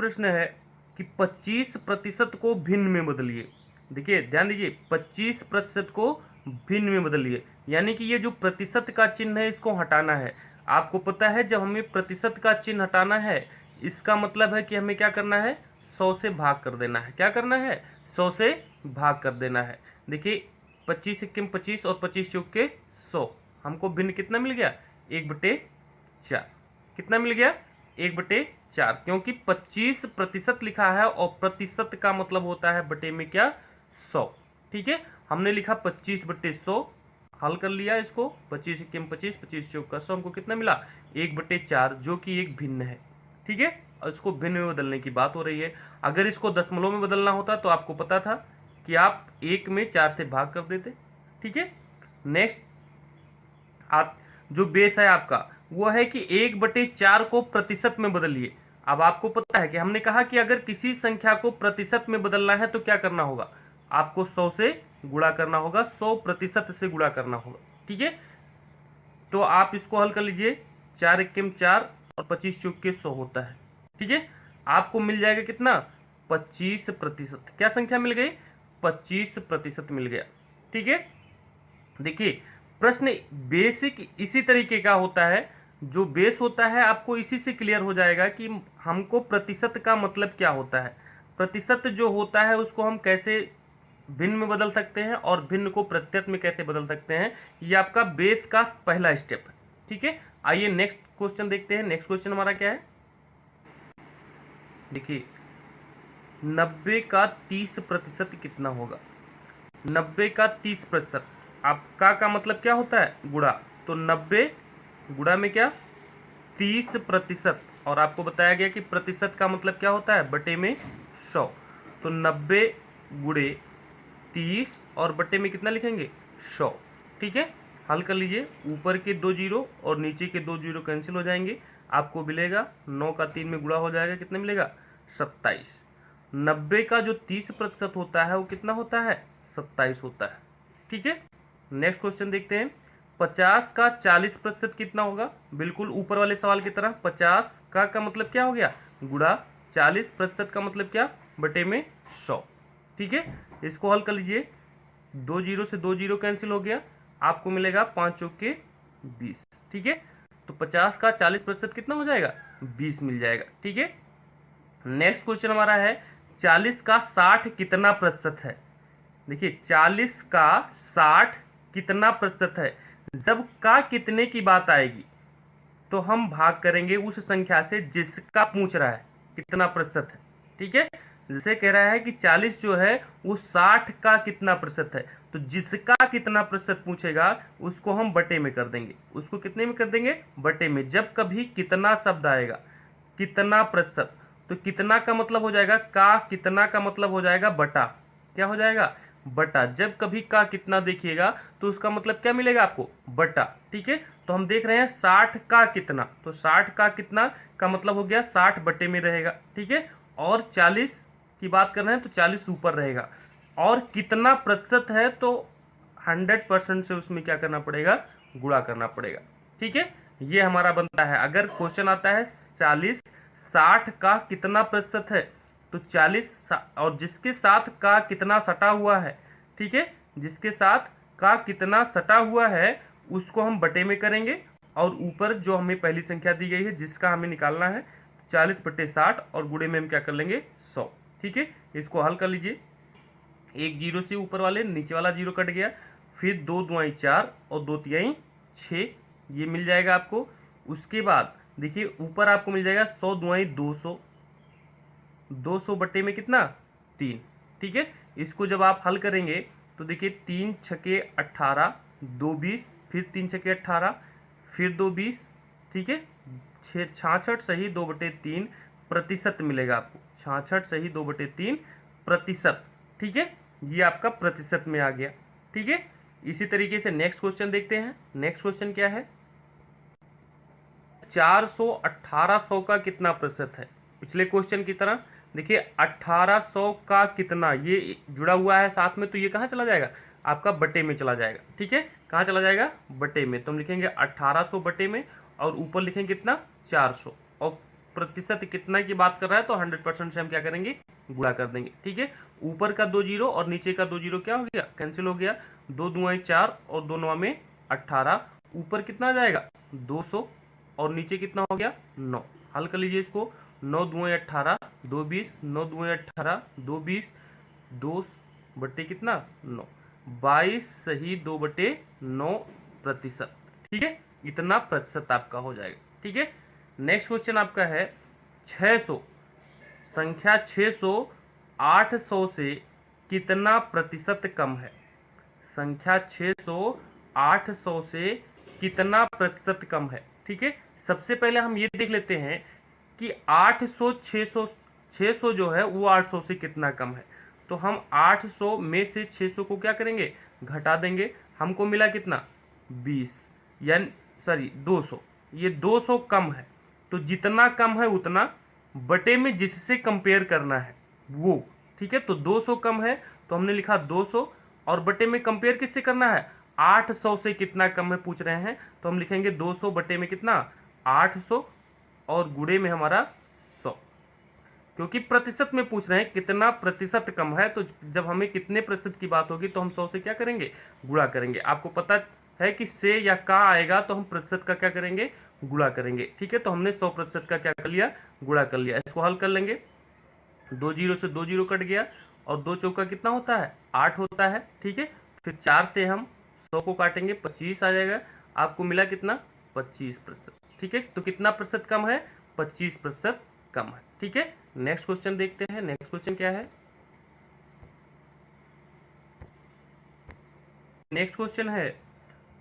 प्रश्न है कि 25% को भिन्न में बदलिए। देखिए ध्यान दीजिए, 25% को भिन्न में बदलिए, यानी कि ये जो प्रतिशत का चिन्ह है इसको हटाना है। आपको पता है जब हमें प्रतिशत का चिन्ह हटाना है इसका मतलब है कि हमें क्या करना है, 100 से भाग कर देना है। क्या करना है, 100 से भाग कर देना है। देखिए 25 एक्के 25 और 25 चौके 100, हमको भिन्न कितना मिल गया, 1/4। कितना मिल गया, 1/4, क्योंकि 25% लिखा है और प्रतिशत का मतलब होता है बटे में क्या, 100। ठीक है, हमने लिखा 25/100, हल कर लिया इसको, 25 एक्के 25, 25 चौका 100, हमको कितना मिला, 1/4, जो कि एक भिन्न है। ठीक है, और इसको भिन्न में बदलने की बात हो रही है। अगर इसको दशमलव में बदलना होता तो आपको पता था कि आप 1 में 4 से भाग कर देते। ठीक है, नेक्स्ट आप जो बेस है आपका वो है कि 1/4 को प्रतिशत में बदलिए। अब आपको पता है कि हमने कहा कि अगर किसी संख्या को प्रतिशत में बदलना है तो क्या करना होगा, आपको 100 से गुणा करना होगा, 100% से गुणा करना होगा। ठीक है, तो आप इसको हल कर लीजिए, 4 एक्के 4 और 25 चौके 100 होता है। ठीक है, आपको मिल जाएगा कितना, 25%। क्या संख्या मिल गई, 25% मिल गया। ठीक है, देखिए प्रश्न बेसिक इसी तरीके का होता है, जो बेस होता है आपको इसी से क्लियर हो जाएगा कि हमको प्रतिशत का मतलब क्या होता है। प्रतिशत जो होता है उसको हम कैसे भिन्न में बदल सकते हैं और भिन्न को प्रत्यय में कैसे बदल सकते हैं, ये आपका बेस का पहला स्टेप है। ठीक है, आइए नेक्स्ट क्वेश्चन देखते हैं। नेक्स्ट क्वेश्चन हमारा क्या है, देखिए 90 का 30% कितना होगा। 90 का 30%, आपका का मतलब क्या होता है, गुणा। तो 90 गुणा में क्या, 30%, और आपको बताया गया कि प्रतिशत का मतलब क्या होता है, बटे में 100। तो 90 गुणे 30 और बटे में कितना लिखेंगे, 100। ठीक है, हल कर लीजिए, ऊपर के 2 जीरो और नीचे के 2 जीरो कैंसिल हो जाएंगे, आपको मिलेगा 9 का 3 में गुणा हो जाएगा, कितना मिलेगा, 27। 90 का जो 30% होता है वो कितना होता है, 27 होता है। ठीक है, नेक्स्ट क्वेश्चन देखते हैं। 50 का 40% कितना होगा, बिल्कुल ऊपर वाले सवाल की तरह। 50 का मतलब क्या हो गया, गुणा, 40% का मतलब क्या, बटे में 100। ठीक है, इसको हल कर लीजिए, 2 जीरो से 2 जीरो कैंसिल हो गया, आपको मिलेगा 5 चौके 20। ठीक है, तो 50 का 40% कितना हो जाएगा, 20 मिल जाएगा। ठीक है, नेक्स्ट क्वेश्चन हमारा है 40 का 60 कितना प्रतिशत है। देखिए 40 का 60 कितना प्रतिशत है। जब का कितने की बात आएगी तो हम भाग करेंगे उस संख्या से जिसका पूछ रहा है कितना प्रतिशत है। ठीक है, जैसे कह रहा है कि 40 जो है वो 60 का कितना प्रतिशत है, तो जिसका कितना प्रतिशत पूछेगा उसको हम बटे में कर देंगे। उसको कितने में कर देंगे, बटे में। जब कभी कितना शब्द आएगा, कितना प्रतिशत, तो कितना का मतलब हो जाएगा का, कितना का मतलब हो जाएगा बटा। क्या हो जाएगा, बटा। जब कभी का कितना देखिएगा तो उसका मतलब क्या मिलेगा आपको, बटा। ठीक है, तो हम देख रहे हैं 60 का कितना, तो 60 का कितना का मतलब हो गया 60 बटे में रहेगा। ठीक है, और 40 की बात कर रहे हैं तो 40 ऊपर रहेगा, और कितना प्रतिशत है तो 100% से उसमें क्या करना पड़ेगा, गुणा करना पड़ेगा। ठीक है, ये हमारा बनता है। अगर क्वेश्चन आता है 40 60 का कितना प्रतिशत है, तो 40 और जिसके साथ का कितना सटा हुआ है, ठीक है, जिसके साथ का कितना सटा हुआ है उसको हम बटे में करेंगे, और ऊपर जो हमें पहली संख्या दी गई है जिसका हमें निकालना है 40/60, और गुणे में हम क्या कर लेंगे, 100। ठीक है, इसको हल कर लीजिए, एक जीरो से ऊपर वाले नीचे वाला जीरो कट गया, फिर 2 दुआई 4 और 2 तिहाई 6, ये मिल जाएगा आपको। उसके बाद देखिए ऊपर आपको मिल जाएगा 100 दुआई 200, 200 बटे में कितना, 3। ठीक है, इसको जब आप हल करेंगे तो देखिए 3 छके 18, 2 20, फिर 3 छके 18, फिर 2 20, ठीक है, 66 सही 2/3 प्रतिशत मिलेगा आपको, 66 सही 2/3 प्रतिशत। ठीक है, ये आपका प्रतिशत में आ गया। ठीक है, इसी तरीके से नेक्स्ट क्वेश्चन देखते हैं। नेक्स्ट क्वेश्चन क्या है, 400 1800 का कितना प्रतिशत है। पिछले क्वेश्चन की तरह देखिए 1800 का कितना, ये जुड़ा हुआ है साथ में, तो ये कहाँ चला जाएगा, आपका बटे में चला जाएगा। ठीक है, कहाँ चला जाएगा, बटे में। तो हम लिखेंगे 1800 बटे में, और ऊपर लिखेंगे कितना, 400, और प्रतिशत कितना की बात कर रहा है तो 100% से हम क्या करेंगे, गुणा कर देंगे। ठीक है, ऊपर का 2 जीरो और नीचे का 2 जीरो क्या हो गया, कैंसिल हो गया। 2 दूआएं 4 और 2 नौ में 18। ऊपर कितना आ जाएगा 200 और नीचे कितना हो गया 9। हल कर लीजिए इसको। 9 दूआएं 18, 2 20, 9 दूआएं 18, 2 20, 2 बटे कितना 9, 22 सही 2/9%। ठीक है, इतना प्रतिशत आपका हो जाएगा। ठीक है, नेक्स्ट क्वेश्चन आपका है 600। संख्या 600 800 से कितना प्रतिशत कम है। संख्या 600 800 से कितना प्रतिशत कम है। ठीक है, सबसे पहले हम ये देख लेते हैं कि 800 600 जो है वो 800 से कितना कम है। तो हम 800 में से 600 को क्या करेंगे, घटा देंगे। हमको मिला कितना 20, यानी सॉरी 200। ये 200 कम है, तो जितना कम है उतना बटे में जिससे कंपेयर करना है वो। ठीक है, तो 200 कम है तो हमने लिखा 200, और बटे में कंपेयर किससे करना है, 800 से कितना कम है पूछ रहे हैं, तो हम लिखेंगे 200 बटे में कितना 800 और गुणे में हमारा 100, क्योंकि प्रतिशत में पूछ रहे हैं कितना प्रतिशत कम है। तो जब हमें कितने प्रतिशत की बात होगी तो हम 100 से क्या करेंगे, गुणा करेंगे। आपको पता है कि से या का आएगा तो हम प्रतिशत का क्या करेंगे, गुणा करेंगे। ठीक है, तो हमने 100% का क्या कर लिया, गुणा कर लिया। इसको हल कर लेंगे। 2 जीरो से 2 जीरो कट गया और 2 चौका कितना होता है 8 होता है। ठीक है, फिर 4 से हम 100 को काटेंगे 25 आ जाएगा। आपको मिला कितना 25%। ठीक है, तो कितना प्रतिशत कम है, 25% कम है। ठीक है, नेक्स्ट क्वेश्चन देखते हैं। नेक्स्ट क्वेश्चन क्या है, नेक्स्ट क्वेश्चन है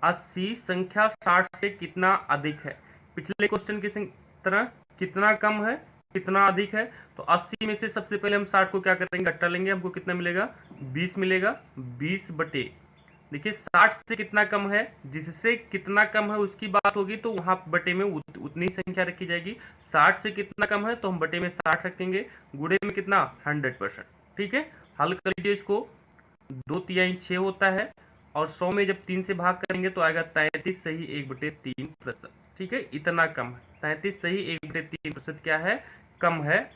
80 संख्या 60 से कितना अधिक है। पिछले क्वेश्चन की तरह कितना कम है कितना अधिक है। तो 80 में से सबसे पहले हम 60 को क्या करेंगे, घटा लेंगे। हमको कितना मिलेगा 20 मिलेगा। 20 बटे, देखिए 60 से कितना कम है, जिससे कितना कम है उसकी बात होगी तो वहां बटे में उतनी संख्या रखी जाएगी। 60 से कितना कम है तो हम बटे में 60 रखेंगे। गुणे में कितना 100%। ठीक है, हल कर लीजिए इसको। 2 तिहाई 6 होता है और 100 में जब 3 से भाग करेंगे तो आएगा 33 सही 1/3%। ठीक है, इतना कम है। 33 सही 1/3% क्या है, कम है